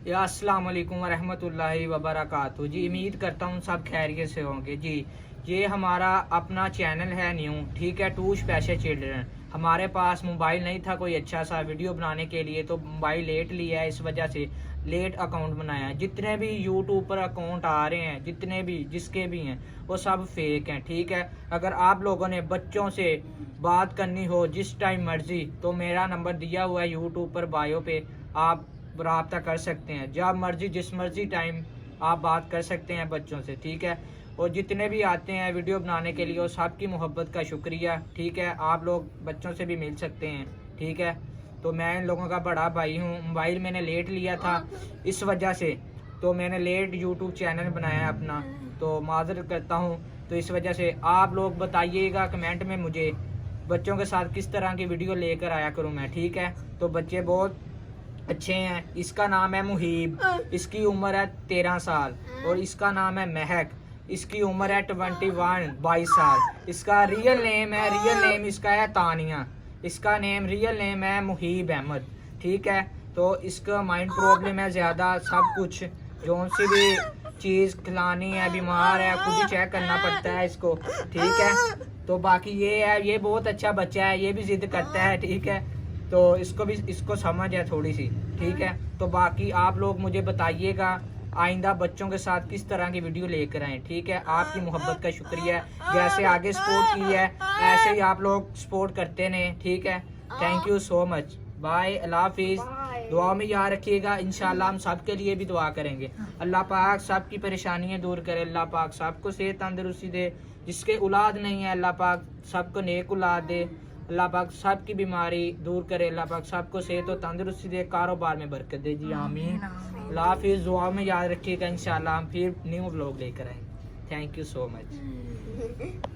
या अस्सलाम वालेकुम वरहमतुल्लाहि वबरकातुहू। जी उम्मीद करता हूँ सब खैरियत से होंगे। जी ये हमारा अपना चैनल है न्यू, ठीक है, टू स्पेशल चिल्ड्रन। हमारे पास मोबाइल नहीं था कोई अच्छा सा वीडियो बनाने के लिए, तो मोबाइल लेट लिया है, इस वजह से लेट अकाउंट बनाया है। जितने भी यूट्यूब पर अकाउंट आ रहे हैं, जितने भी जिसके भी हैं, वो सब फेक हैं, ठीक है। अगर आप लोगों ने बच्चों से बात करनी हो जिस टाइम मर्जी, तो मेरा नंबर दिया हुआ है यूट्यूब पर बायो पे, आप रब्ता कर सकते हैं। जब मर्जी जिस मर्जी टाइम आप बात कर सकते हैं बच्चों से, ठीक है। और जितने भी आते हैं वीडियो बनाने के लिए, वो सबकी मोहब्बत का शुक्रिया, ठीक है। आप लोग बच्चों से भी मिल सकते हैं, ठीक है। तो मैं इन लोगों का बड़ा भाई हूँ। मोबाइल मैंने लेट लिया था, इस वजह से तो मैंने लेट यूट्यूब चैनल बनाया अपना, तो माजरत करता हूँ। तो इस वजह से आप लोग बताइएगा कमेंट में मुझे बच्चों के साथ किस तरह की वीडियो लेकर आया करूँ मैं, ठीक है। तो बच्चे बहुत अच्छे हैं। इसका नाम है मुहीब, इसकी उम्र है 13 साल। और इसका नाम है महक, इसकी उम्र है 22 साल। इसका रियल नेम इसका है तानिया। इसका रियल नेम है मुहीब अहमद, ठीक है। तो इसका माइंड प्रॉब्लम है ज़्यादा, सब कुछ जो सी भी चीज़ खिलानी है, बीमार है, खुद ही चेक करना पड़ता है इसको, ठीक है। तो बाकी ये है, ये बहुत अच्छा बच्चा है, ये भी जिद करता है, ठीक है। तो इसको समझ है थोड़ी सी, ठीक है। तो बाकी आप लोग मुझे बताइएगा आइंदा बच्चों के साथ किस तरह की वीडियो लेकर आए, ठीक है। आपकी मोहब्बत का शुक्रिया, जैसे आगे सपोर्ट की है ऐसे ही आप लोग सपोर्ट करते रहें, ठीक है। Thank you so much, bye, अल्लाह हाफिज़। दुआ में याद रखिएगा, इंशाल्लाह हम सब के लिए भी दुआ करेंगे। अल्लाह पाक सब की परेशानियां दूर करे, अल्लाह पाक सबको सेहत तंदुरुस्ती दे। जिसके औलाद नहीं है, अल्लाह पाक सबको नेक औलाद दे। अल्लाह पाक सब की बीमारी दूर करे, अल्लाह पाक सबको सेहत और तंदुरुस्ती दे, कारोबार में बरकत दे। जी आमीन। अल्लाह हाफिज़। दुआ में याद रखिएगा, इंशाल्लाह हम फिर न्यू व्लॉग लेकर आएंगे। Thank you so much.